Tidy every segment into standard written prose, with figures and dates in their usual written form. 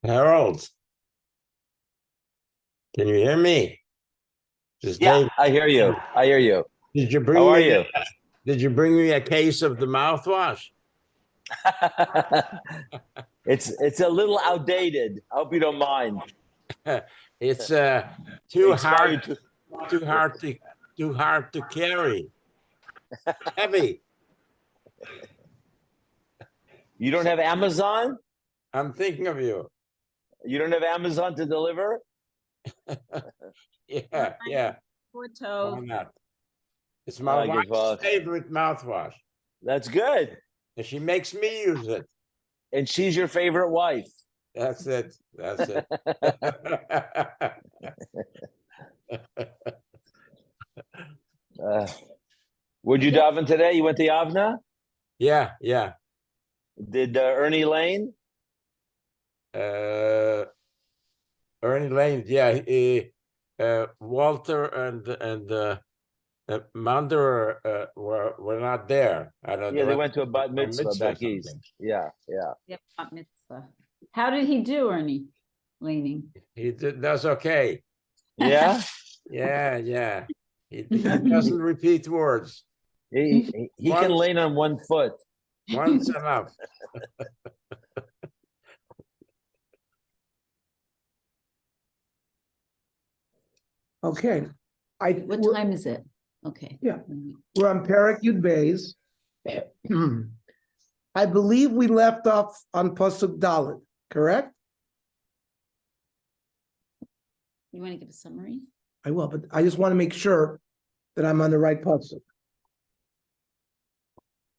Harold, can you hear me? Just Yeah, Dave. I hear you. I hear you. Did you How bring are me? you? Did you bring me a case of the mouthwash? It's a little outdated. I hope you don't mind. It's too hard, Expired. too hard to, too hard to carry. Heavy. You don't have Amazon? I'm thinking of you. You don't have Amazon to deliver? Yeah, yeah. Why Porto. not? It's my I guess, wife's well, favorite mouthwash, that's good. and she makes me use it. And she's your favorite wife. That's it. That's it. Uh, would you daven today? You went to Yavna? Yeah, yeah. Did Ernie Lane? Uh, Ernie Lane, yeah. Walter and Mander were not there. I don't Yeah, know. they went to a bat A mitzvah mitzvah or back east. something. Yeah, yeah. Yep, bat mitzvah. How did he do, Ernie Laning? Does okay. Yeah? Yeah, yeah. He doesn't repeat words. He can Once, lean on one foot. once enough. Okay. What we're, time is it? Okay. Yeah. we're on Perek Yud Beis. I believe we left off on Pasuk Dalet, correct? You want to give a summary? I will, but I just want to make sure that I'm on the right Pasuk.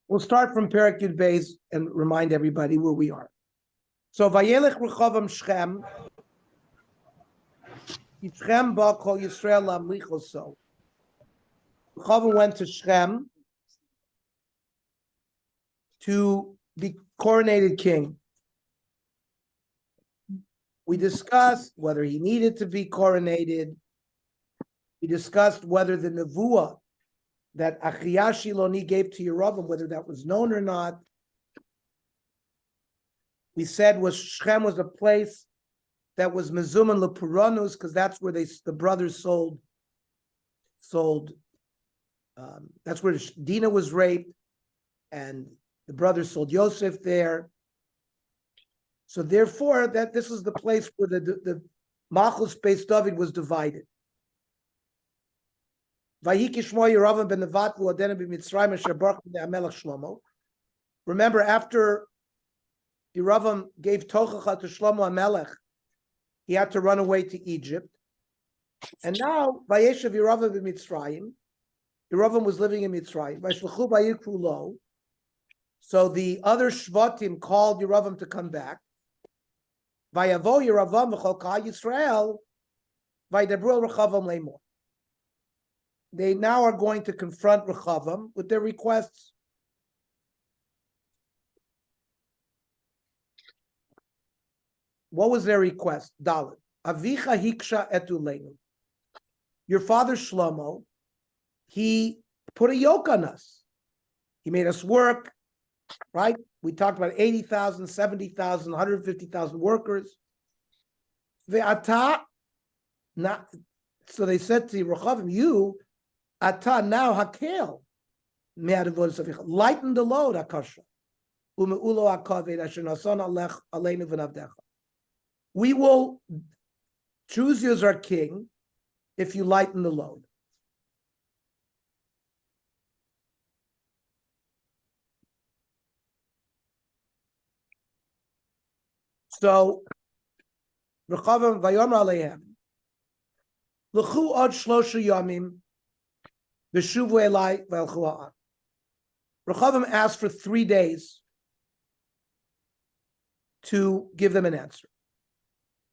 We'll start from Perek Yud Beis and remind everybody where we are. So Vayelech Rechavam Shechem. Shechem ba kol Yisrael lamlichoso. Rechavam went to Shechem to be coronated king. We discussed whether he needed to be coronated. We discussed whether the nevuah that Achiyah Shiloni gave to Yerovam, whether that was known or not. We said Shechem was a place that was mezuman lepuranus, because that's where the brothers sold. That's where Dinah was raped, and the brothers sold Yosef there. So therefore, that this is the place where the Malchus Beis David was divided. Remember, after Yeravam gave Tochacha to Shlomo HaMelech, he had to run away to Egypt. And now, Vayeshev Yeravam b'Mitzrayim, Yeravam was living in Mitzrayim. Vayishlechu b'yikru lo. So the other Shvatim called Yeravam to come back. Vayavo Yeravam v'chol ka'al Yisrael, vayidabru el Rechavam leimor. They now are going to confront Rechavam with their requests. What was their request? Dalet. Avicha hiksha etuleinu. Your father Shlomo, he put a yoke on us. He made us work, right? We talked about 80,000, 70,000, 150,000 workers. Ve'ata, not, so they said to Rechavam, you, ata now hakel, lighten the load, akasha. We will choose you as our king if you lighten the load. So, Rechavam vayomer aleihem, l'chu od shlosha yamim, v'shuvu elai v'elchu ha'am. Rechavam asked for 3 days to give them an answer.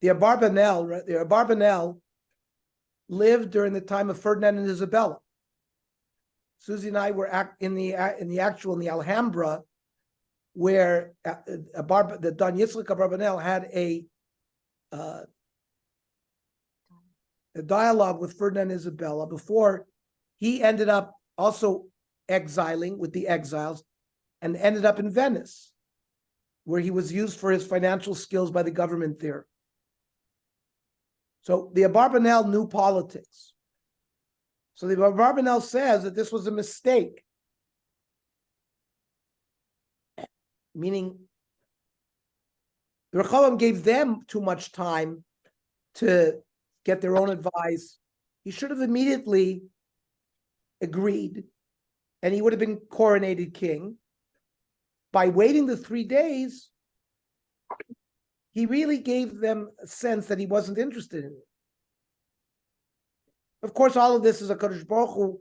The Abarbanel lived during the time of Ferdinand and Isabella. Susie and I were in the Alhambra, where the Don Yitzchak Abarbanel had a dialogue with Ferdinand and Isabella before he ended up also exiling with the exiles and ended up in Venice. where he was used for his financial skills by the government there. So the Abarbanel knew politics. So the Abarbanel says that this was a mistake, meaning the Rechavam gave them too much time to get their own advice. He should have immediately agreed, and he would have been coronated king. By waiting the 3 days, he really gave them a sense that he wasn't interested in it. Of course, all of this is a Kadosh Baruch Hu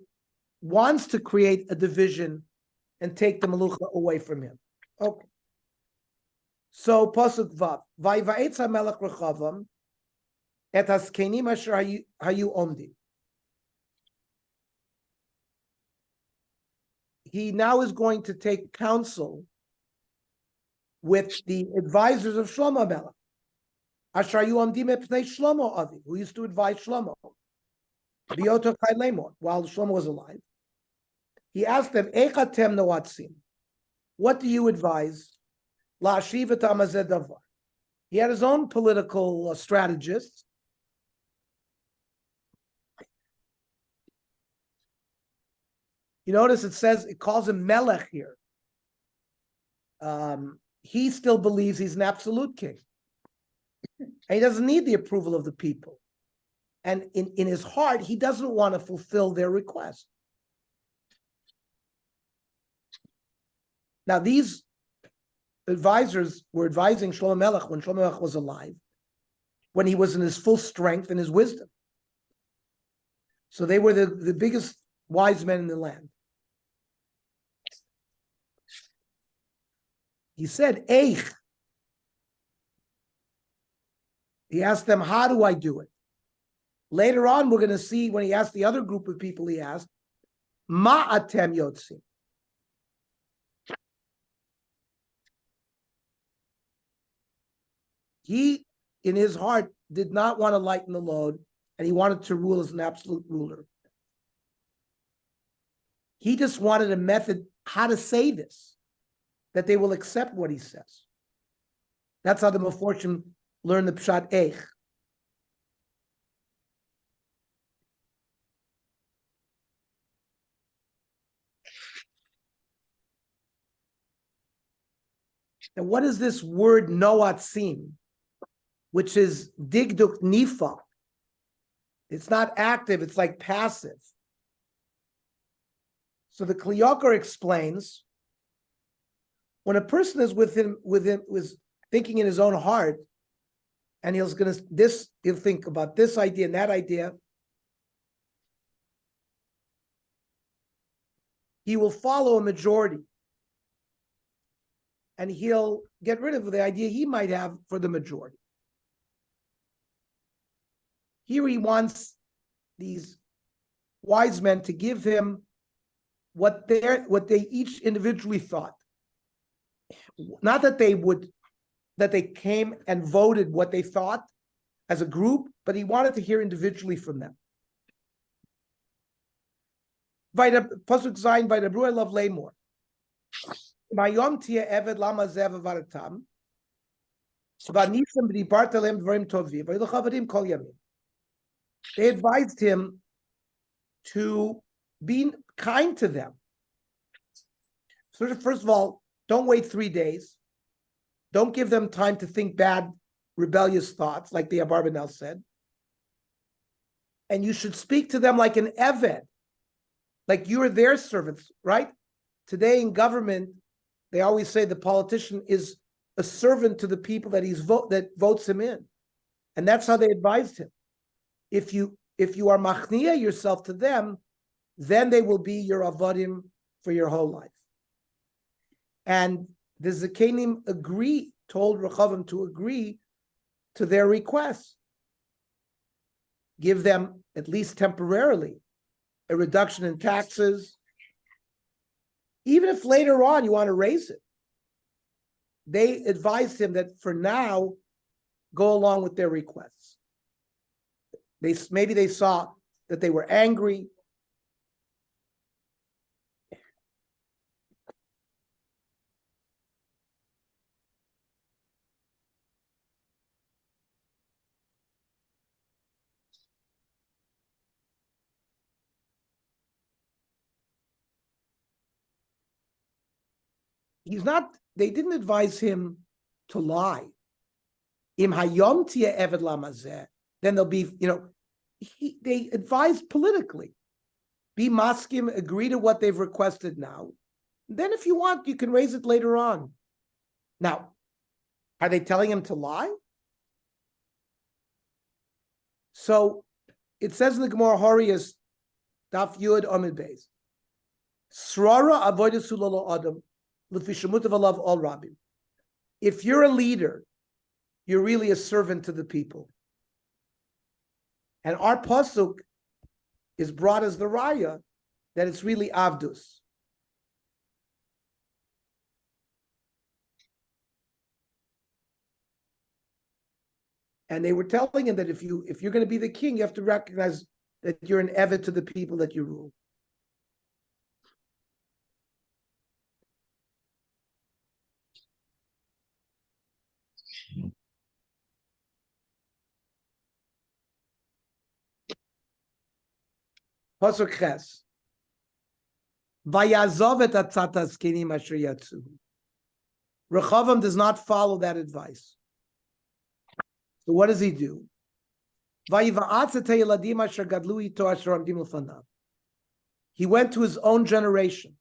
wants to create a division and take the Melucha away from him. Okay. So Pasuk Vav, Vayvaetz HaMelech Rechavam et haskenim asher hayu omdim. He now is going to take counsel with the advisors of Shlomo Melech, asher hayu omdim epnei Shlomo Avi, who used to advise Shlomo, Bioto Kai Lemor, while Shlomo was alive. He asked them, Echatem noatzim, what do you advise? La'ashiv et hamazeh davar. He had his own political strategists. You notice it calls him Melech here. He still believes he's an absolute king. And he doesn't need the approval of the people. And in his heart, he doesn't want to fulfill their request. Now, these advisors were advising Shlomo Melech when Shlomo Melech was alive, when he was in his full strength and his wisdom. So they were the biggest wise men in the land. He said, Eich. He asked them, how do I do it? Later on, we're going to see when he asked the other group of people, he asked, Ma atem yotzim. He, in his heart, did not want to lighten the load, and he wanted to rule as an absolute ruler. He just wanted a method how to say this, that they will accept what he says. That's how the Meforshim learn the Pshat Eich. And what is this word noatzim, which is digduk nifa? It's not active, it's like passive. So the Kli Yakar explains, when a person is was thinking in his own heart, and he'll think about this idea and that idea, he will follow a majority. And he'll get rid of the idea he might have for the majority. Here he wants these wise men to give him what they each individually thought. Not that they came and voted what they thought as a group, but he wanted to hear individually from them. Pasuk Zayin, Vaydabru elav Lemor. Mayom tia eved lama zev varatam. V'anisem b'dibart elem dvarim tovim. V'yiluch avadim kol yamim. They advised him to be kind to them. So first of all, don't wait 3 days. Don't give them time to think bad, rebellious thoughts, like the Abarbanel said. And you should speak to them like an eved, like you are their servants, right? Today in government, they always say the politician is a servant to the people that that votes him in. And that's how they advised him. If you are machniya yourself to them, then they will be your avodim for your whole life. And the Zakenim told Rechavam to agree to their requests. Give them, at least temporarily, a reduction in taxes. Even if later on you want to raise it. They advised him that for now, go along with their requests. Maybe they saw that they were angry. They didn't advise him to lie. Im hayom tia eved lamazeh, then they'll be, they advise politically. Be maskim, agree to what they've requested now. Then if you want, you can raise it later on. Now, are they telling him to lie? So it says in the Gemara Horius, Daf Yud Amid Beis, Srara avodas sulalo adam, l'fishamutav alav all rabim. If you're a leader, you're really a servant to the people. And our pasuk is brought as the raya that it's really avdus. And they were telling him that if you're going to be the king, you have to recognize that you're an eved to the people that you rule. Pasuk Ches. Vayazov et atzatas kenim asher yatzu. Rechavam does not follow that advice. So what does he do? He went to his own generation,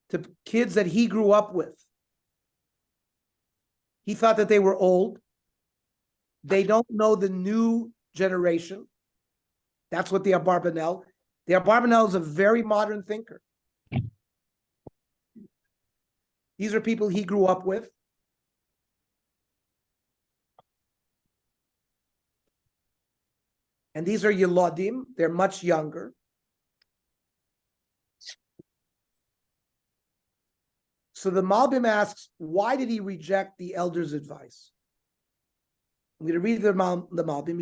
to kids that he grew up with. He thought that they were old. They don't know the new generation. That's what the Abarbanel. The Abarbanel is a very modern thinker. These are people he grew up with. And these are Yeladim, they're much younger. So the Malbim asks, why did he reject the elders' advice? I'm going to read the Malbim.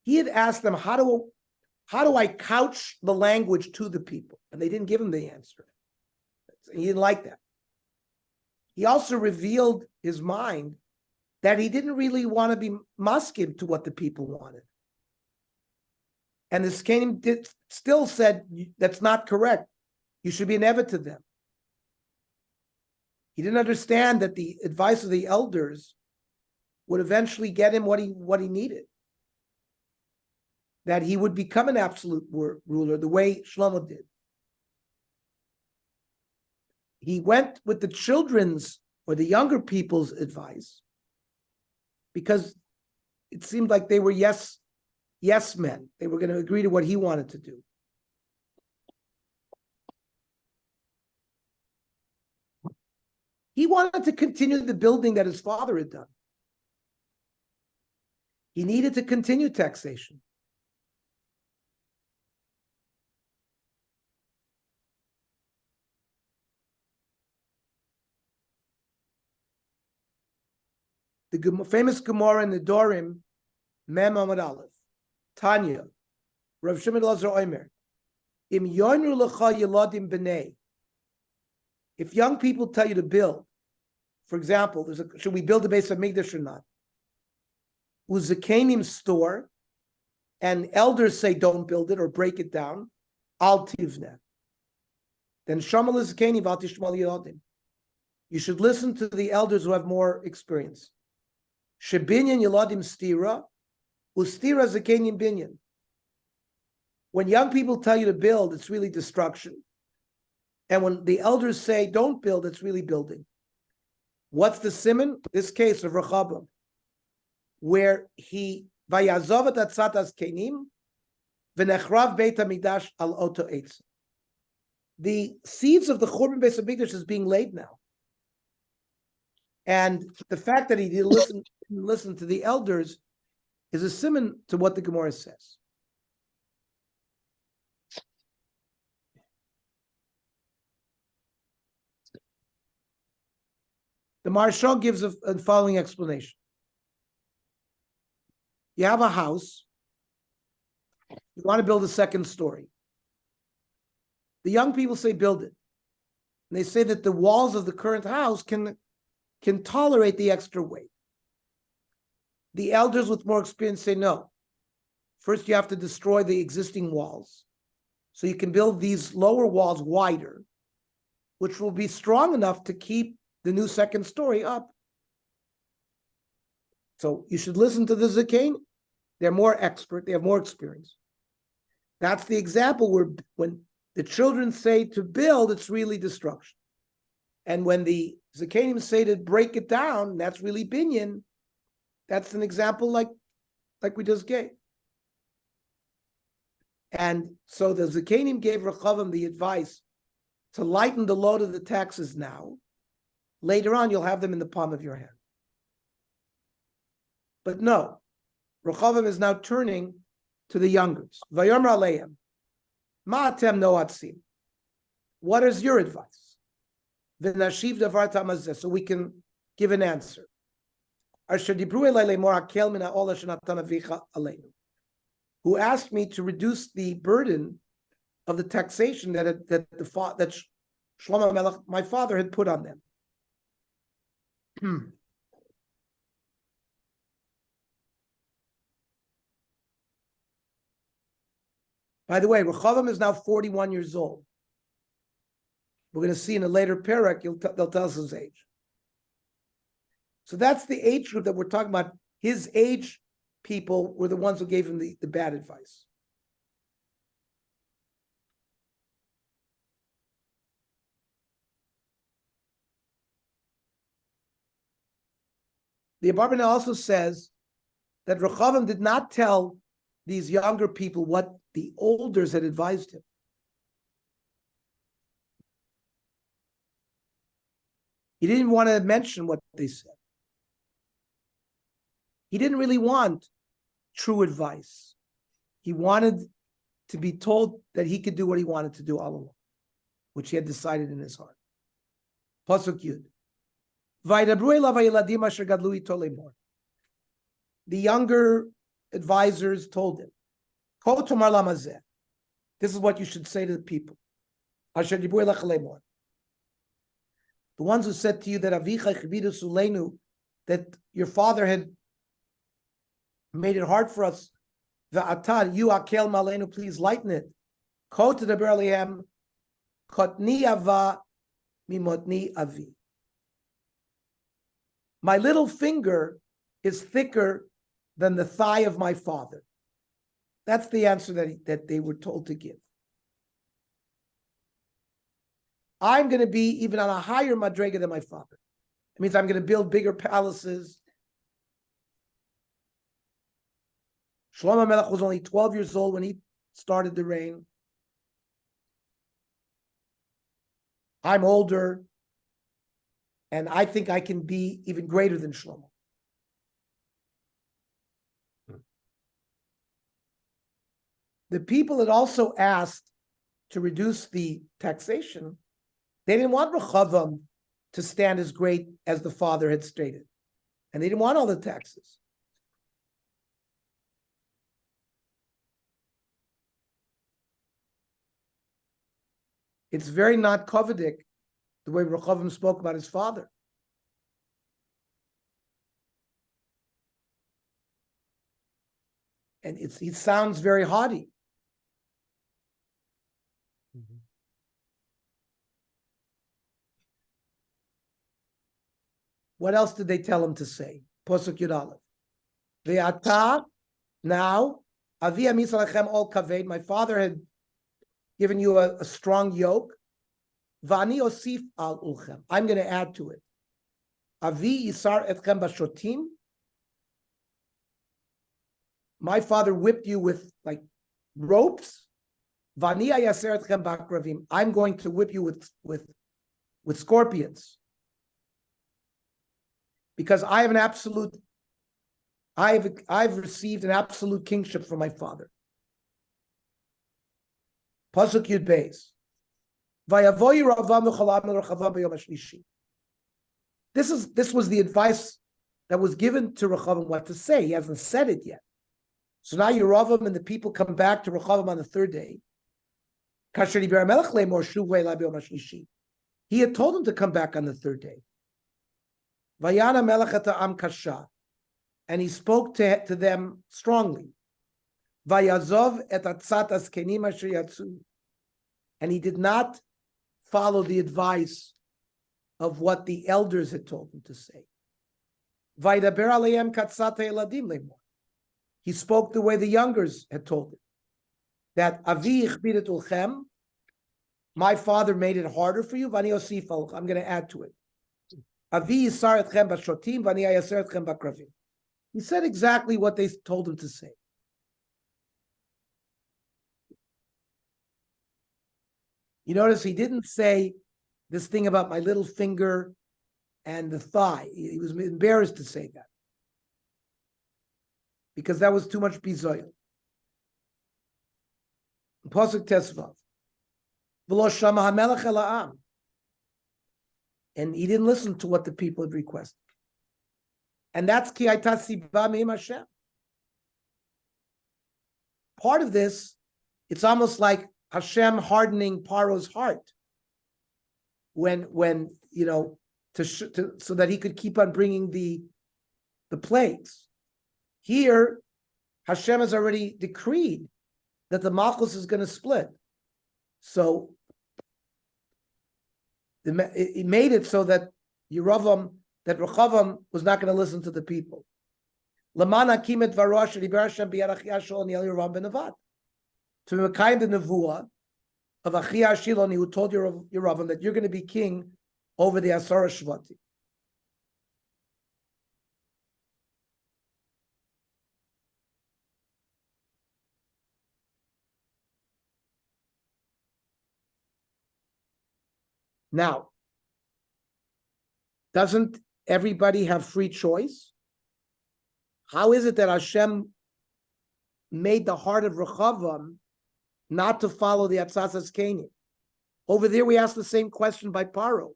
He had asked them, how do I couch the language to the people? And they didn't give him the answer. He didn't like that. He also revealed his mind that he didn't really want to be maskim to what the people wanted. And the Skenim still said, that's not correct. You should be an eved to them. He didn't understand that the advice of the elders would eventually get him what he needed. That he would become an absolute ruler the way Shlomo did. He went with the children's or the younger people's advice because it seemed like they were yes men. They were going to agree to what he wanted to do. He wanted to continue the building that his father had done. He needed to continue taxation. The famous Gemara in the Dorim, Mem Amud Aleph, Tanya, Rav Shimon Lazar Omer, Im Yonru Lecha Yeladim B'nei. If young people tell you to build, for example, should we build a base of Mikdash or not? Uzakenim store, and elders say don't build it or break it down, Al Tivne. Then Shamal Zakenim Al Tishmal Yeladim. You should listen to the elders who have more experience. Shebinyan Yeladim Stira, Ustira Zakenim Binyan. When young people tell you to build, it's really destruction. And when the elders say don't build, it's really building. What's the simon? This case of Rechavam, where he Vayazovat Atzatas Kenim V'nechrav Beit HaMikdash Al Oto Eitz. The seeds of the Churban Beis HaMikdash is being laid now. And the fact that he didn't listen to the elders is a simon to what the Gemara says. The Maharshal gives a following explanation. You have a house, you want to build a second story. The young people say build it. And they say that the walls of the current house can tolerate the extra weight. The elders with more experience say no. First, you have to destroy the existing walls So you can build these lower walls wider, which will be strong enough to keep the new second story up. So you should listen to the Zakain. They're more expert, they have more experience. That's the example where when the children say to build, it's really destruction. And when the Zakanim say to break it down, that's really binyan. That's an example like we just gave. And so the Zakanim gave Rechavam the advice to lighten the load of the taxes now. Later on, you'll have them in the palm of your hand. But no, Rechavam is now turning to the youngers. Vayomer aleim, ma'atem noatzim. What is your advice? V'nashiv davar tamazeh, so we can give an answer. Asher dibru elai lemor hakel min ha'ol asher natan avicha aleinu, who asked me to reduce the burden of the taxation that Shlomo Melech, my father, had put on them. By the way, Rechavam is now 41 years old. We're going to see in a later parak, they'll tell us his age. So that's the age group that we're talking about. His age people were the ones who gave him the bad advice. The Abarbanel also says that Rechavam did not tell these younger people what the elders had advised him. He didn't want to mention what they said. He didn't really want true advice. He wanted to be told that he could do what he wanted to do all along, which he had decided in his heart. Pasuk Yud. The younger advisors told him, this is what you should say to the people. The ones who said to you that that your father had made it hard for us. Va'atar, you akel malenu, please lighten it. Ko tedaber alehem, kotni ava mimotni avi. My little finger is thicker than the thigh of my father. That's the answer that they were told to give. I'm going to be even on a higher madrega than my father. It means I'm going to build bigger palaces. Shlomo Melech was only 12 years old when he started the reign. I'm older, and I think I can be even greater than Shlomo. The people had also asked to reduce the taxation. They didn't want Rechavam to stand as great as the father had stated. And they didn't want all the taxes. It's very not Kovidic, the way Rechavam spoke about his father. And he sounds very haughty. Mm-hmm. What else did they tell him to say? Posuk Yud Aleph. Ve'ata, now, avi amis alachem ol kaved, my father had given you a strong yoke. Va'ani osif al ulchem, I'm going to add to it. Avi yisar etchem bashotim, my father whipped you with like ropes. Va'ani ayaser etchem bakravim, I'm going to whip you with scorpions. Because I have I've received an absolute kingship from my father. Pasuk Yud Beis. This was the advice that was given to Rechavam what to say. He hasn't said it yet. So now Yeravam and the people come back to Rechavam on the third day. He had told him to come back on the third day. Vayana melech et ha'am kasha, and he spoke to them strongly. Vayazov et atzat askenim asher yatzu, and he did not follow the advice of what the elders had told him to say. He spoke the way the youngers had told him. That my father made it harder for you. I'm going to add to it. He said exactly what they told him to say. You notice he didn't say this thing about my little finger and the thigh. He was embarrassed to say that because that was too much bizoyon. Pasuk Tesvav. V'lo shama hamelech el ha'am. And he didn't listen to what the people had requested. And that's ki hayta siba me'im Hashem. Part of this, it's almost like Hashem hardening Paro's heart when so that he could keep on bringing the plagues. Here, Hashem has already decreed that the Malchus is going to split. So it made it so that Rechavam was not going to listen to the people. To Mekayim the Nevuah of Achia Shiloni, who told Yeravam that you're going to be king over the Asara Shvati. Now, doesn't everybody have free choice? How is it that Hashem made the heart of Rechavam not to follow the Atzatzas Canaan? Over there, we asked the same question by Paro.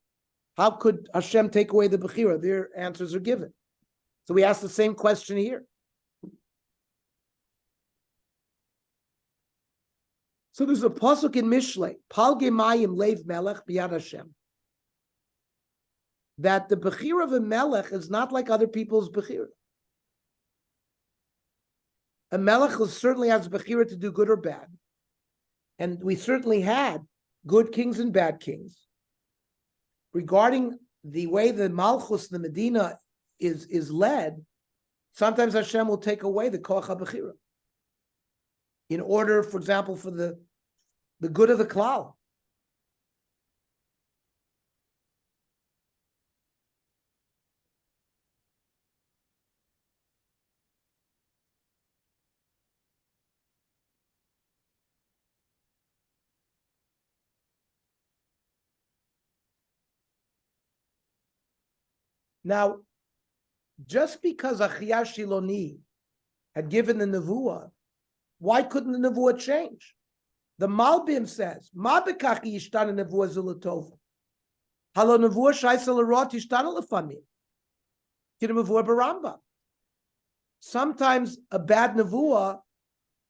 How could Hashem take away the Bechira? Their answers are given. So we asked the same question here. So there's a pasuk in Mishlei, Pal Gemayim Leiv Melech Biyad Hashem, that the Bechira of a Melech is not like other people's Bechira. A Melech certainly has Bechira to do good or bad. And we certainly had good kings and bad kings. Regarding the way the Malchus, the Medina, is led, sometimes Hashem will take away the Koach HaBechira in order, for example, for the good of the Klal. Now, just because Achia Shiloni had given the Nevuah, why couldn't the Nevuah change? The Malbim says, Ma bekachi yishtana Nevuah zulatova. Halo Nevuah shaisa l'rot yishtana l'famim. Kidem Nevuah baramba. Sometimes a bad Nevuah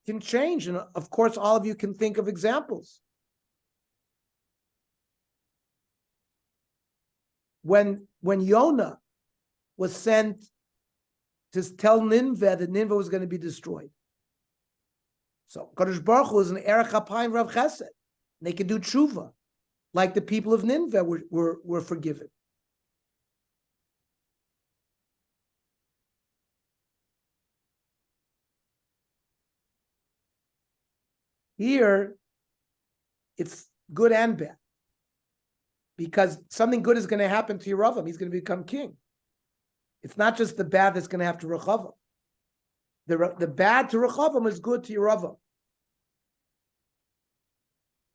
can change, and of course all of you can think of examples. When Yonah was sent to tell Nineveh that Nineveh was going to be destroyed. So Kadosh Baruch Hu is an Erech HaPayim Rav Chesed. They could do tshuva, like the people of Nineveh were forgiven. Here, it's good and bad, because something good is going to happen to Yeravam. He's going to become king. It's not just the bad that's going to happen to Rechavam. The bad to Rechavam is good to Yeravam.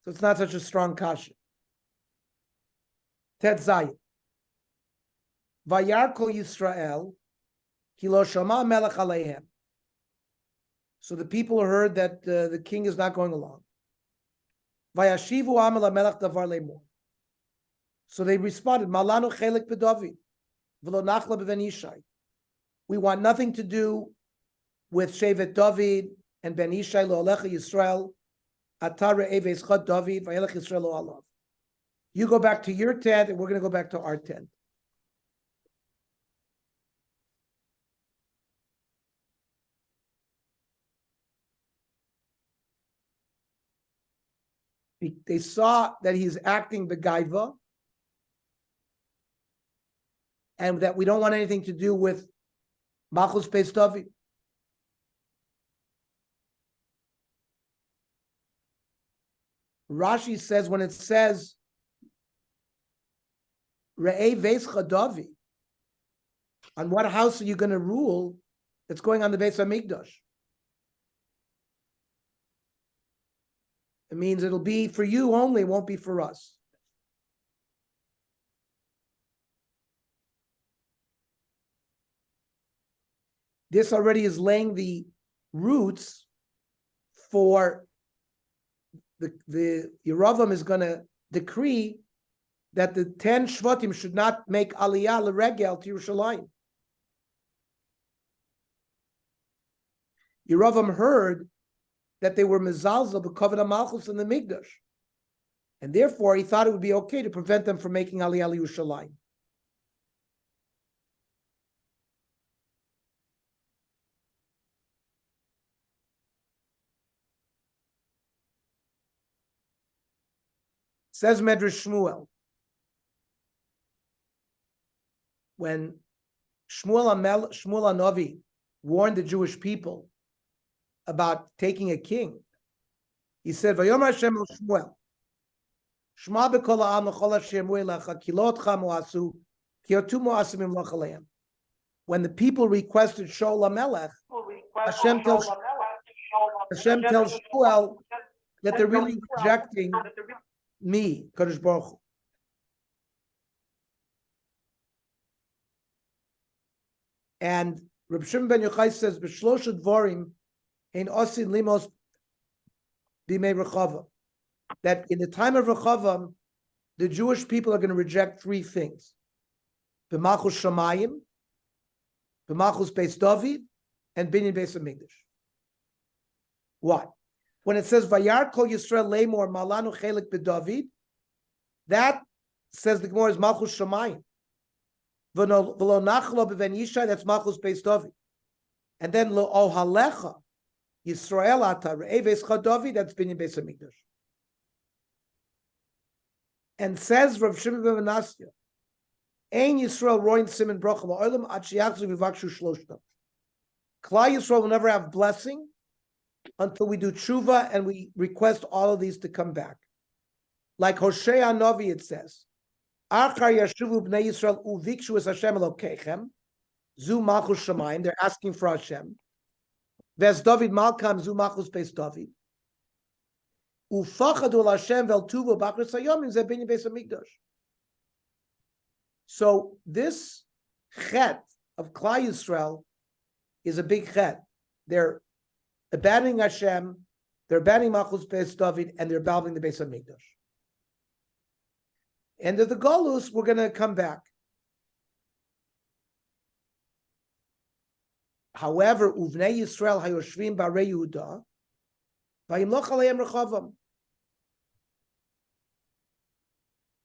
So it's not such a strong kasha. Tet Zayin. Vayar kol Yisrael, ki lo shama melech aleihem. So the people heard that the king is not going along. Vayashivu am el melech davar lemor. So they responded, Malanu chelik b'David, v'lo nachla b'ven Yishai. We want nothing to do with Shevet David and Ben Yishai lo alecha Yisrael. Atare eves chad David v'yelech Yisrael lo alav. You go back to your tent, and we're going to go back to our tent. They saw that he's acting begaiva, and that we don't want anything to do with Malchus Beis David. Rashi says when it says Re'ei Veischa David, on what house are you going to rule? It's going on the Beis Hamikdash. It means it'll be for you only, it won't be for us. This already is laying the roots for the Yeravam is going to decree that the 10 Shvatim should not make Aliyah l'regel to Yerushalayim. Yeravam heard that they were mezalzel b'kavod malchus in the Mikdash, and therefore he thought it would be okay to prevent them from making Aliyah l'Yerushalayim. Says Medrash Shmuel, when Shmuel Navi warned the Jewish people about taking a king, he said, "Vayomer Hashem el Shmuel, Shma b'kol ha'am l'chol asher emru elecha, ki lo otcha mo'asu, ki otu mo'asim imloch aleim." When the people requested Shaul HaMelech, Hashem tells Shmuel that they're really rejecting me, Kadosh Baruch Hu. And Reb Shimon ben Yochai says, "B'shlosha dvarim ein osin limos b'mei Rechavam," that in the time of Rechavam, the Jewish people are going to reject three things: b'malchus Shamayim, b'malchus Beis David, and binyan Beis Hamikdash. What? When it says Vayar Kol Yisrael Leimor Malanu Chelik b'David, that says the Gemara is Malchus Shamayim. V'lo Nachlo b'Ven Yishai, that's Malchus Beis David. And then Lo Ohalecha Yisrael Ata Re'ei Veischa David, that's Binyan Beis Hamikdash. And says Rav Shimon ben Menasya, Ein Yisrael roin simin brocha la'olam ad sheyachzu v'vakshu shloshta. Klal Yisrael will never have blessing until we do tshuva and we request all of these to come back. Like Hosea Navi, it says, Achar yashuvu bnei Yisrael uvikshu es Hashem Elokeichem, zu malchus shamayim, they're asking for Hashem. Ves David Malkam zu malchus Beis David. Ufachadu al Hashem vel tuvu b'achris hayomim ze binyan Beis Hamikdash. So this chet of Klal Yisrael is a big chet. They're abandoning Hashem, they're abandoning Malchus Beis David, and they're abandoning the Beis Hamikdash. End of the Golus, we're going to come back. However, Uvnei Yisrael hayoshvim b'arei Yehuda, vayimloch aleim Rechavam.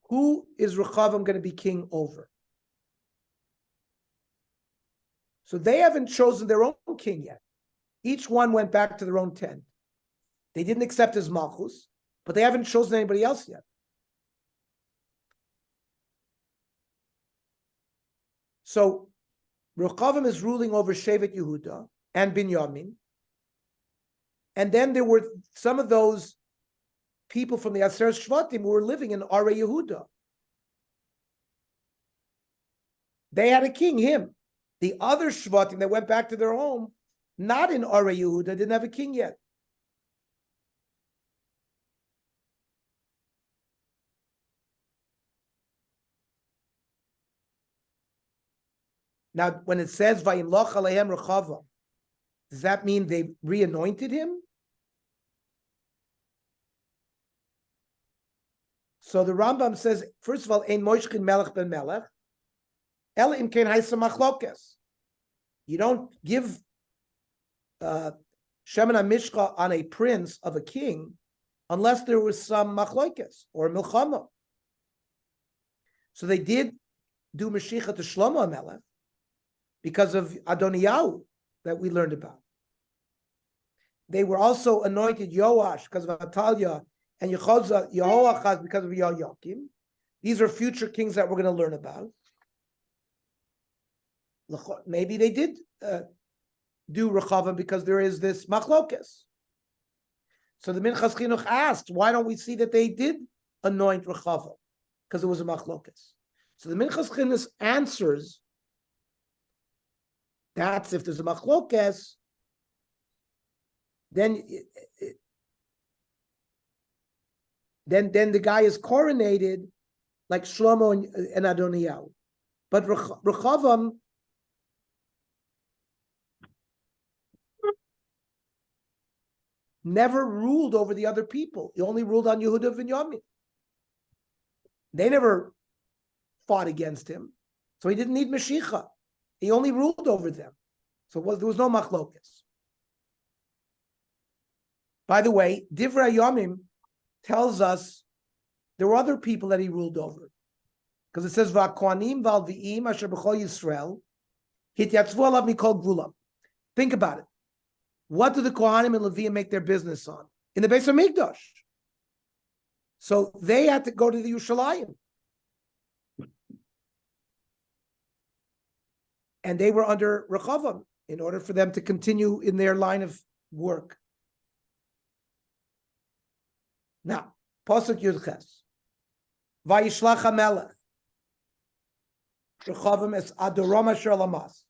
Who is Rechavam going to be king over? So they haven't chosen their own king yet. Each one went back to their own tent. They didn't accept his malchus, but they haven't chosen anybody else yet. So Rechavam is ruling over Shevet Yehuda and Binyamin. And then there were some of those people from the Aser Shvatim who were living in Arei Yehuda. They had a king, him. The other Shvatim that went back to their home, not in Arei Yehuda, didn't have a king yet. Now, when it says Vayimloch Alehem Rechavam, does that mean they re-anointed him? So the Rambam says, first of all, Ein Moishchin Melech ben Melech, El Im Kein Haisa Machlokes. You don't give Shemen HaMishcha on a prince of a king unless there was some machlokes or milchama. So they did do Mashiach to Shlomo HaMelech because of Adoniyahu that we learned about. They were also anointed Yoash because of Atalia and Yehoachaz because of Yoakim. These are future kings that we're going to learn about. Maybe they did do Rechavam because there is this machlokes. So the Minchas Chinuch asked, why don't we see that they did anoint Rechavam? Because it was a machlokes. So the Minchas Chinuch answers, that's if there's a machlokes, then the guy is coronated like Shlomo and Adoniyahu. But Rechavam never ruled over the other people. He only ruled on Yehuda and Yamin. They never fought against him. So he didn't need Mashiach. He only ruled over them. So there was no machlokas. By the way, Divrei Yomim tells us there were other people that he ruled over. Because it says, V'akohanim v'alvi'im asher b'chol Yisrael hityatzvu alav mikol gvulam. Think about it. What do the Kohanim and Leviim make their business on? In the Beis HaMikdash. So they had to go to the Yerushalayim. And they were under Rechavam in order for them to continue in their line of work. Now, Pasuk Yud Ches. Vayishlach HaMelech. Rechavam es Adoram asher lamas.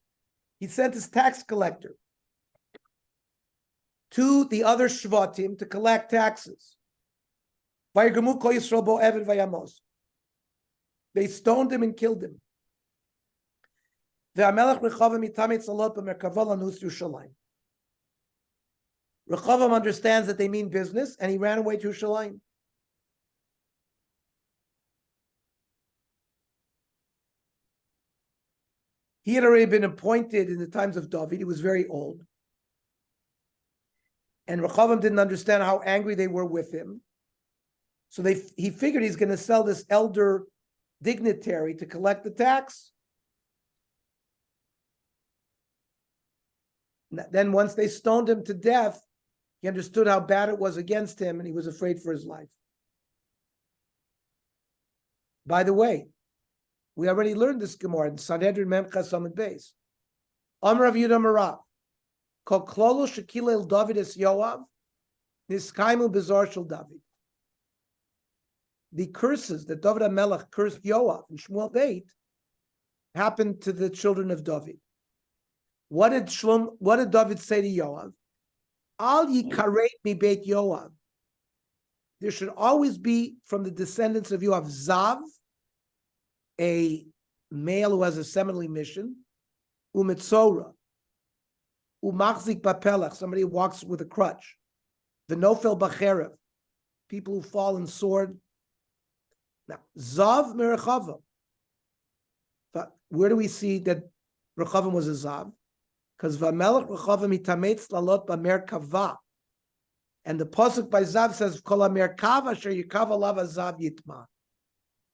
He sent his tax collector to the other Shvatim to collect taxes. They stoned him and killed him. Rechavam understands that they mean business, and he ran away to Yerushalayim. He had already been appointed in the times of David. He was very old. And Rechavam didn't understand how angry they were with him. So he figured he's going to sell this elder dignitary to collect the tax. Then once they stoned him to death, he understood how bad it was against him, and he was afraid for his life. By the way, we already learned this Gemara in Sanhedrin Memchas Amud Beis. Amar Rav Yehuda Marav. Kol klolo shekilel David es Yoav, niskaimu bezar shel David. The curses that David HaMelech cursed Yoav in Shmuel Beit happened to the children of David. What did David say to Yoav? Al yikareit mi beit Yoav. There should always be from the descendants of Yoav Zav, a male who has a seminary mission, umitzora, umachzik bapelach, somebody who walks with a crutch, the nofel bacherev, people who fall in sword. Now, Zav Merechavam. Where do we see that Rechavam was a Zav? Because Vamelech Rechavam itametz lalot b'merkava. And the pasuk by Zav says, Kol ha-merkava asher yikav alav Zav yitma.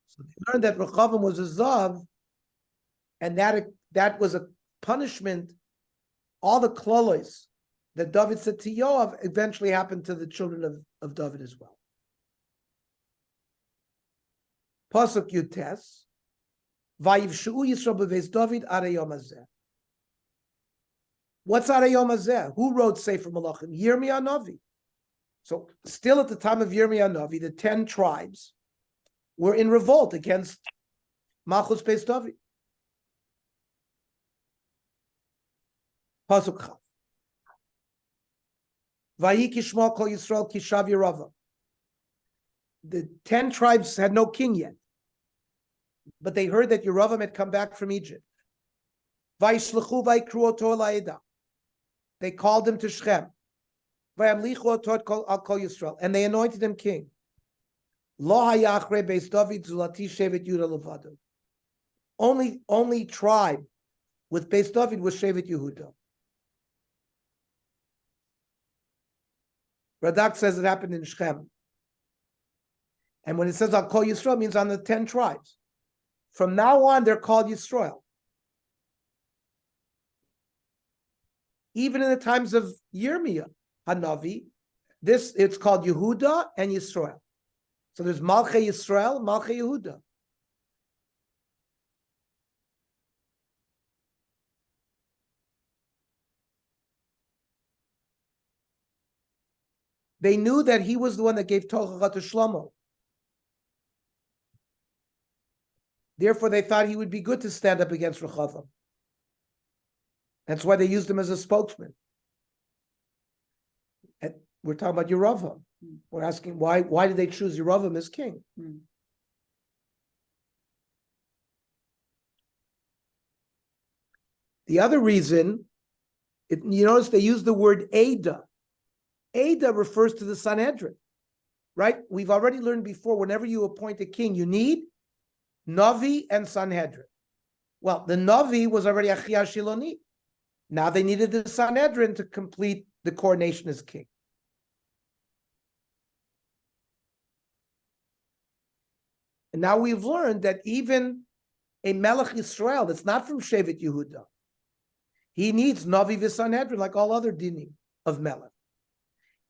So they learned that Rechavam was a Zav, and that was a punishment. All the klolos that David said to Yoav eventually happened to the children of David as well. Pasuk Yutes, Vayivshu Yisrael b'veis David arayom hazeh. What's arayom hazeh? Who wrote Sefer Melochim? Yirmiyah Navi. So still at the time of Yirmiyah Navi, the 10 tribes were in revolt against Malchus Beis David. Pasuk Chav. Vayi kishma kol Yisrael kishav Yerava. The 10 tribes had no king yet, but they heard that Yeravam had come back from Egypt. Vayishlechu vayikru oto la'eda. They called him to Shechem. Vayamlichu oto al kol Yisrael, and they anointed him king. Lo hayachre beis David zulati shevet Yehuda levado. Only tribe with Beis David was Shevet Yehuda. Radak says it happened in Shechem. And when it says I'll call Yisrael, it means on the 10 tribes. From now on, they're called Yisrael. Even in the times of Yirmiyah Hanavi, This, it's called Yehuda and Yisrael. So there's Malchei Yisrael, Malchei Yehuda. They knew that he was the one that gave Tochacha to Shlomo. Therefore, they thought he would be good to stand up against Rechavam. That's why they used him as a spokesman. And we're talking about Yeravam. We're asking why did they choose Yeravam as king? The other reason, you notice they use the word Ada. Ada refers to the Sanhedrin, right? We've already learned before, whenever you appoint a king, you need Navi and Sanhedrin. Well, the Navi was already Achia Shiloni. Now they needed the Sanhedrin to complete the coronation as king. And now we've learned that even a Melech Yisrael that's not from Shevet Yehuda, he needs Navi v'Sanhedrin like all other dinim of Melech.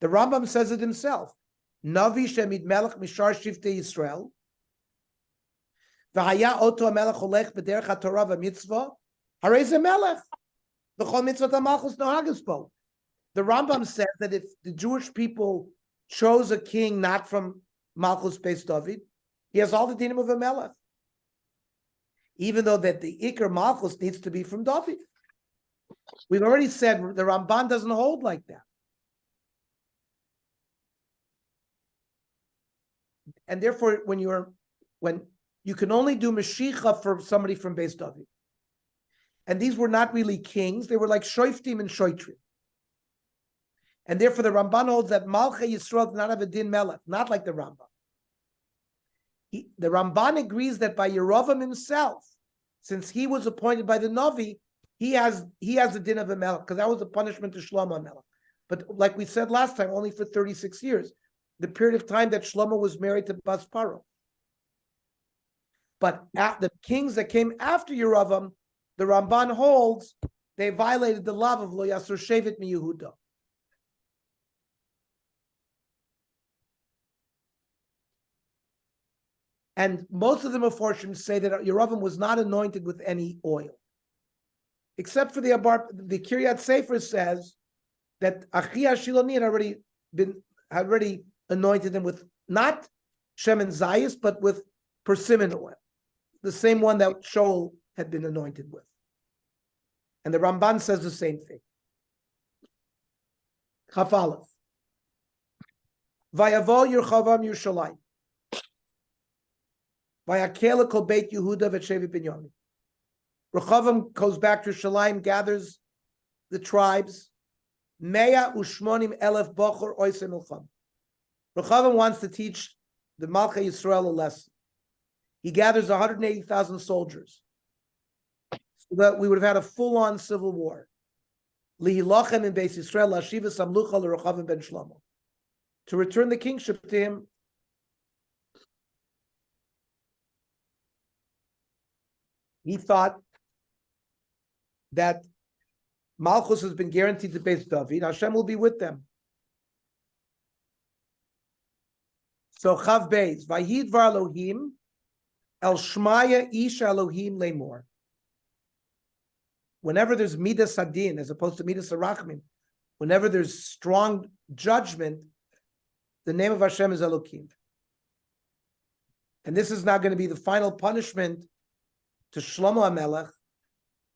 The Rambam says it himself. Navi shemid Melech mishar shivtei Yisrael. V'haya oto Melech holech b'derech haTorah v'mitzvah. Harei ze Melech. V'chol mitzvot hamalchus nohagas bo. The Rambam says that if the Jewish people chose a king not from Malchus Beis David, he has all the dinim of a Melech. Even though that the Iker Malchus needs to be from David. We've already said the Ramban doesn't hold like that. And therefore, when you can only do Mashiach for somebody from Beis David. And these were not really kings, they were like Shoiftim and Shoitrim. And therefore the Ramban holds that Malchei Yisrael did not have a din Melech, not like the Rambam. The Ramban agrees that by Yeravam himself, since he was appointed by the Navi, he has the din of a Melech, because that was a punishment to Shlomo Melech. But like we said last time, only for 36 years, the period of time that Shlomo was married to Bas Paro. But at the kings that came after Yeravam, the Ramban holds they violated the law of Lo Yasur Shevet Mi Yehuda. And most of the Meforshim say that Yeravam was not anointed with any oil, except for the Kiryat Sefer says that Achia Shiloni had already anointed him with not Shemen Zayis, but with persimmon oil, the same one that Shaul had been anointed with. And the Ramban says the same thing. Chaf Aleph. Vayavo Yerchavam Yerushalayim. Vayakela kol Beit Yehuda v'Shevet Binyamin. Rechavam goes back to Yerushalayim, gathers the tribes. Meya u'shmonim elef bochor oisei milcham. Rechavam wants to teach the Malchei Yisrael a lesson. He gathers 180,000 soldiers, so that we would have had a full-on civil war. Lihilachem in Beis Yisrael, Lashiva Samlucha LeRechavam ben Shlomo, to return the kingship to him. He thought that Malchus has been guaranteed to Beis David. Hashem will be with them. So Chav Beis, Vayid Var Elohim El Shmaya Ish Elohim Lemor. Whenever there's Midas Adin, as opposed to Midas Arachmin, whenever there's strong judgment, the name of Hashem is Elohim. And this is not going to be the final punishment to Shlomo HaMelech,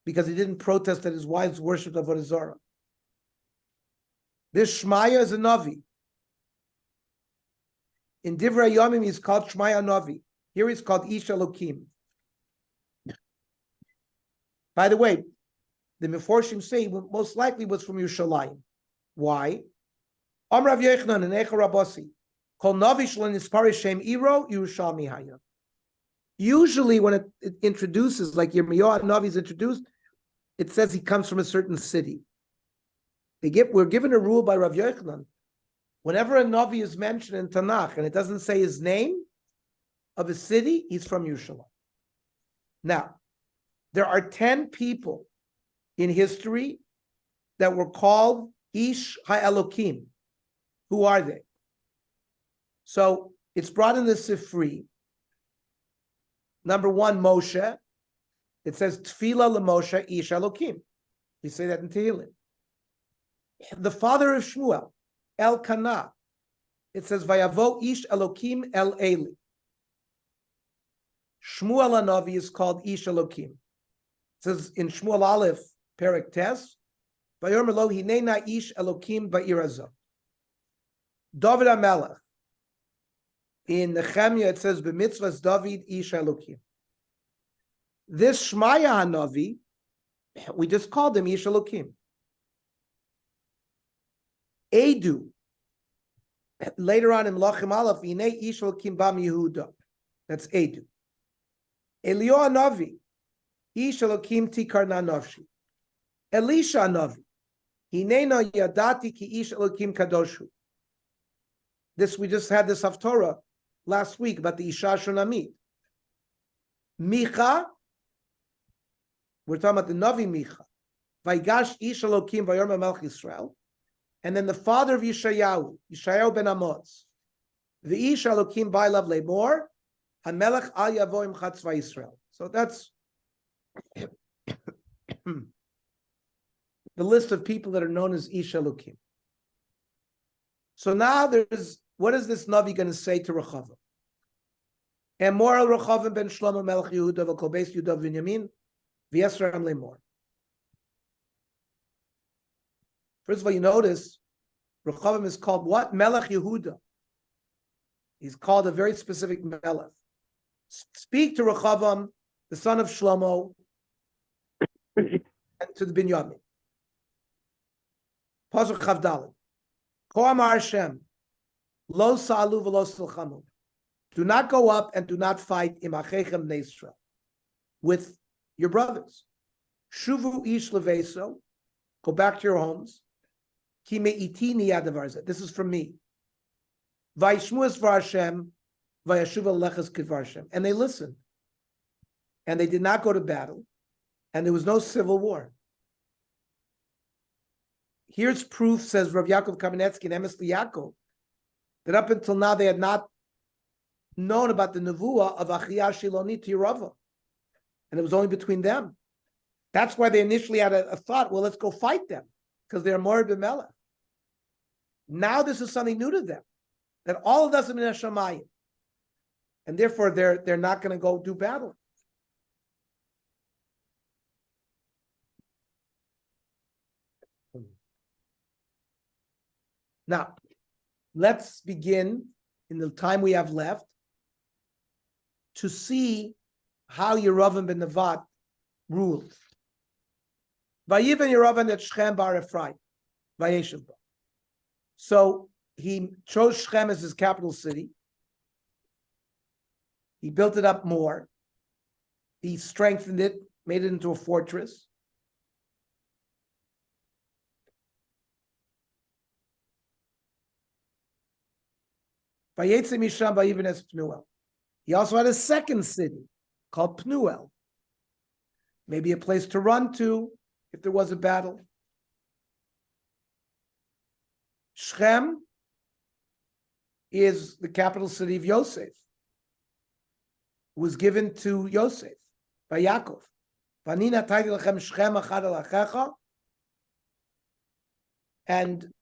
because he didn't protest that his wives worshipped Avodah Zarah. This Shmaya is a Navi. In Divrei Yomim, he's called Shmaya Navi. Here he's called Ish Elohim. By the way, the Meforshim say most likely was from Yerushalayim. Why? Amrav Yechnon and Echa Rabasi. Kol Navi Shalon Nispari Shem Iro Yerushalmi Haya. Usually when it introduces, like Yirmiyahu Navi is introduced, it says he comes from a certain city. We're given a rule by Rav Yochanan. Whenever a Navi is mentioned in Tanakh and it doesn't say his name of a city, he's from Yerushalayim. Now, there are 10 people in history that were called Ish HaElokim, Who are they? So it's brought in the Sifri. Number one, Moshe. It says Tefillah LeMoshe Ish Elokim. We say that in Tehillim. The father of Shmuel, Elkanah. It says Vayavo Ish Elokim El Eli. Shmuel Hanavi is called Ish Elokim. It says in Shmuel Aleph, Perek Tes, Vayomer Lo Hinena Ish Elokim Ba'irazo. David HaMelech. In Nehemiah it says B'mitzvahs David Ish Elokim. This Shmaya Hanavi, we just called him Ish Elokim. Edu, later on in Melochim Aleph, Yinei Ish Elokim Bam Yehuda. That's Edu. Eliyahu Hanavi, Ish Elokim Tikar Na Nafshi. Elisha Hanavi, Hinena Yadati Ki Ish Elokim Kadoshu. This, we just had this Haftorah last week about the Isha Shunamit. Micha, we're talking about the Navi Micha. Vaigash Ish Elokim Vayorma Melch Yisrael. And then the father of Yeshayahu, Yeshayahu ben Amoz. The Ish Elokim Bailav Lemor, HaMelech Al Yavoim Chatzva Yisrael. So that's the list of people that are known as Ish Elokim. So now what is this Navi going to say to Rechavim? And moral Rechavim ben Shlomo Melech Yehuda v'kol beis Yehuda v'Inyamin v'Yesram lemor. First of all, you notice Rechavim is called what? Melech Yehuda. He's called a very specific Melech. Speak to Rechavim, the son of Shlomo, and to the Binyamin. Pasuk Chavdalet. Ko amar Hashem, lo sa'alu v'lo silchamu. Do not go up and do not fight im achechem bnei Yisrael, with your brothers. Shuvu ish leveso, go back to your homes. Ki me'iti niyad devar. This is from me. Vayishmu es var Hashem, vayashuv alechas kidvar Hashem. And they listened. And they did not go to battle. And there was no civil war. Here's proof, says Rav Yaakov Kamenetsky and Emes Yaakov, that up until now they had not known about the nevuah of Achiyah Shiloni to Yerava. And it was only between them. That's why they initially had a thought, well, let's go fight them, because they're more b'melech. Now this is something new to them, that all of us are min hashamayim. And therefore they're not going to go do battle. Now, let's begin in the time we have left to see how Yeravim ben Nevat ruled. Vayiven Yeravim et Shechem bar Ephraim, vayeshev ba. So he chose Shechem as his capital city. He built it up more. He strengthened it, made it into a fortress. Vayetze misham vayiven es Pnuel. He also had a second city called Pnuel. Maybe a place to run to if there was a battle. Shechem is the capital city of Yosef. It was given to Yosef by Yaakov. Vanina taydi lechem Shechem achad al achecha. And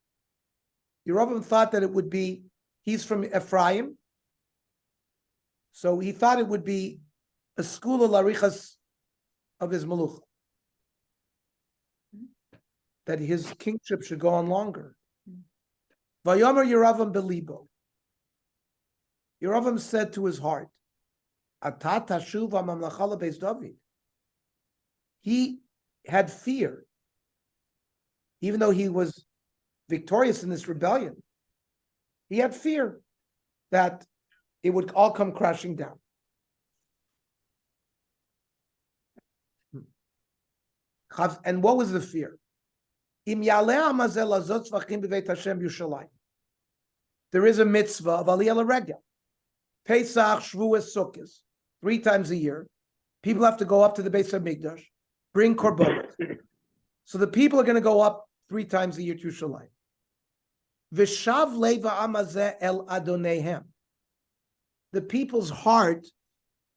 Yerovam thought that it would be, he's from Ephraim, so he thought it would be a school of larichas of his malucha, that his kingship should go on longer. Vayomer Yeravam belibo. Yeravam said to his heart, Atat tashuv ha'mamlacha lebeis David. He had fear, even though he was victorious in this rebellion. He had fear that it would all come crashing down. And what was the fear? There is a mitzvah of Aliyah L'Regel. Pesach, Shavuos, Sukkot, 3 times a year. People have to go up to the Beis HaMikdash, bring korbanot. So the people are going to go up 3 times a year to Yerushalayim. V'shav leva amazeh el adonehem. The people's heart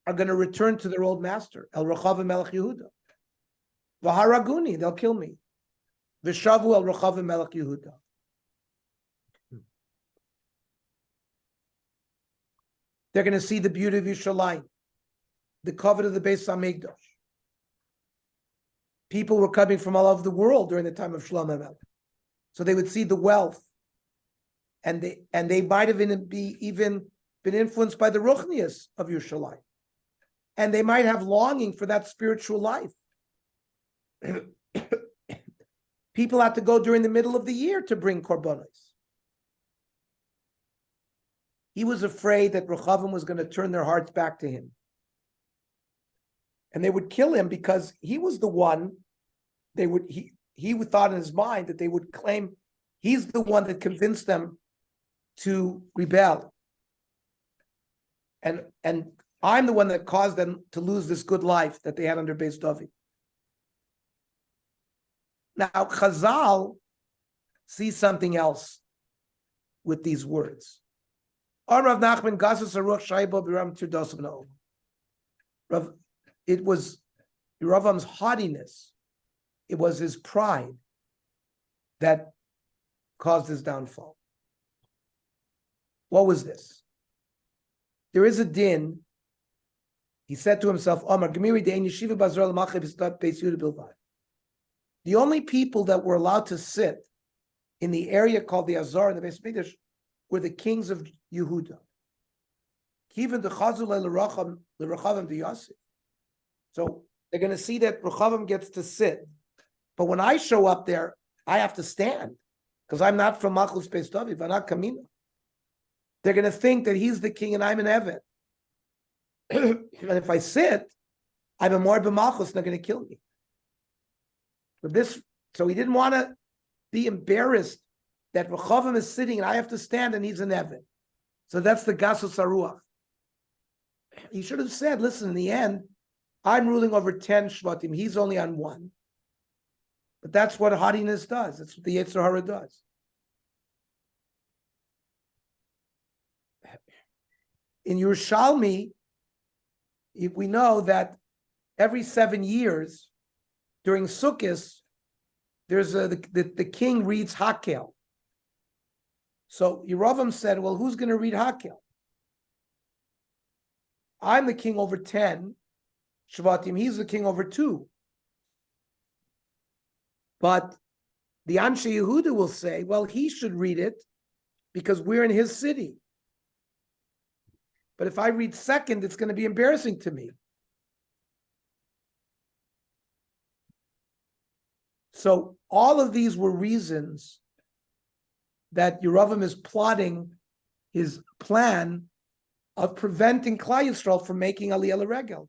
are going to return to their old master, El Rechav Melech Yehuda. V'haraguni, they'll kill me. V'shavu El Rechav Melech Yehuda. They're going to see the beauty of Yerushalayim, the covet of the Beis Hamikdash. People were coming from all over the world during the time of Shlomo Melech, so they would see the wealth, and they might have even been influenced by the ruchnius of Yerushalayim, and they might have longing for that spiritual life. People had to go during the middle of the year to bring korbanos. He was afraid that Rechavim was going to turn their hearts back to him. And they would kill him because he was the one, he thought in his mind that they would claim he's the one that convinced them to rebel. And I'm the one that caused them to lose this good life that they had under Beis David. Now, Chazal sees something else with these words. Rav Nachman Gasas Aruch Shaibo Biram Tirdosav No. It was Yeravam's haughtiness, it was his pride that caused his downfall. What was this? There is a din. He said to himself, Omar, Gemiri Dein Yeshiva Bazar L'Machai B'Stat Beis Yehuda Bilvad. The only people that were allowed to sit in the area called the Azar in the Beis Hamikdash were the kings of Yehuda. Even the Chazul L'Rechavim D'Yosef. So they're going to see that Rechavim gets to sit, but when I show up there, I have to stand because I'm not from Malchus Beis David, I'm not Kamina. They're going to think that he's the king and I'm an Evet. And if I sit, I'm a more b'malchus, they're going to kill me. So he didn't want to be embarrassed that Rechavim is sitting and I have to stand and he's an Evet. So that's the Gasus Haruach. He should have said, listen, in the end, I'm ruling over 10 Shvatim. He's only on 1. But that's what haughtiness does. That's what the Yetzer Hara does. In Yerushalmi, we know that every 7 years during Sukkot, there's the king reads Hakel. So Yeravam said, well, who's going to read Hakel? I'm the king over 10 Shvatim. He's the king over 2. But the Anshe Yehuda will say, well, he should read it because we're in his city. But if I read second, it's going to be embarrassing to me. So all of these were reasons that Yeravam is plotting his plan of preventing Klal Yisrael from making Aliyah L'Regel.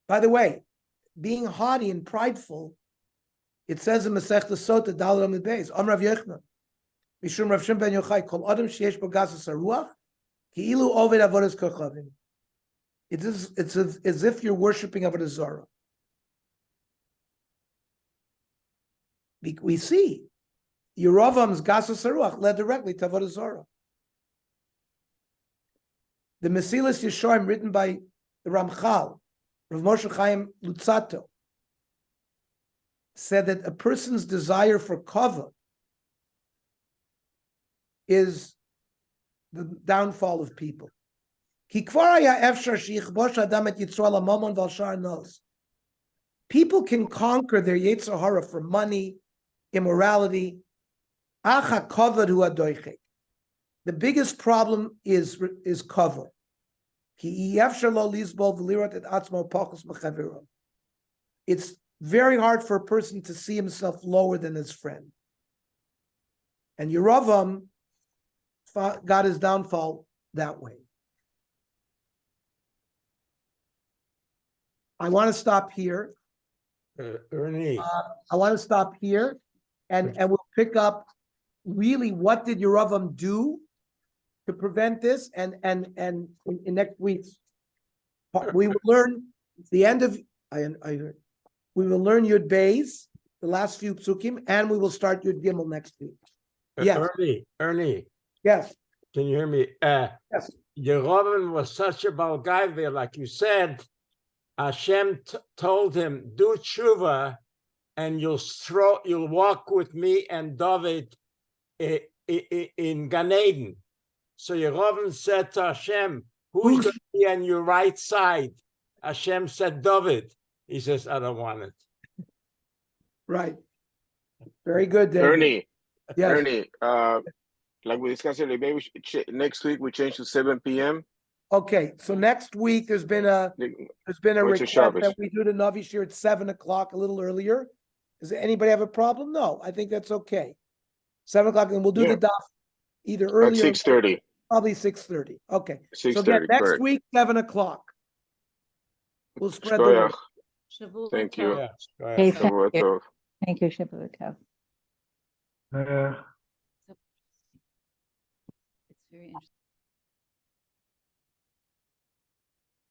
By the way, being haughty and prideful, it says in Masechta Sota, Dal Amud Beis, Amar Rav Yochanan, Mishum Rav Shimon ben Yochai, Kol Adam sheyesh bo gasus haruach, ki'ilu oved avodas kochavim. It's as if you're worshiping Avodah Zarah. We see Yeravam's gasus haruach led directly to Avodah Zarah. The Mesilas Yesharim written by the Ramchal, Rav Moshe Chaim Lutzato, said that a person's desire for kavod is the downfall of people. People can conquer their Yetzer Hara for money, immorality. The biggest problem is kavod. It's very hard for a person to see himself lower than his friend. And Yeravam got his downfall that way. I want to stop here. Ernie. I want to stop here, and we'll pick up really what did Yeravam do to prevent this, and in next week's we will learn the end of we will learn Yud Beis, the last few psukim, and we will start Yud Gimel next week. Yes. Ernie, Yes, can you hear me? yes. Yerovam was such a balgaiva, like you said. Hashem told him, "Do tshuva, and you'll walk with me and David in Gan Eden." So Yerovam said to Hashem, "Who's going to be on your right side?" Hashem said, "David." He says, "I don't want it." Right. Very good, David. Ernie, Yes. Ernie, like we discussed earlier, maybe next week we change to 7 p.m. Okay, so next week there's been a Moishe request Shabbos. that we do the Navi Shir at 7:00, a little earlier. Does anybody have a problem? No, I think that's okay. 7:00, and we'll do the Yeah. daf either At earlier, 6:30. probably 6:30. Okay. So 6:30, again, next correct. week, 7:00. We'll spread the Shkoyach. word. Shavua Thank you. tov. Yeah, go ahead. Okay, Shavua thank you. tov. Thank you, Shabbat Tov. It's very interesting.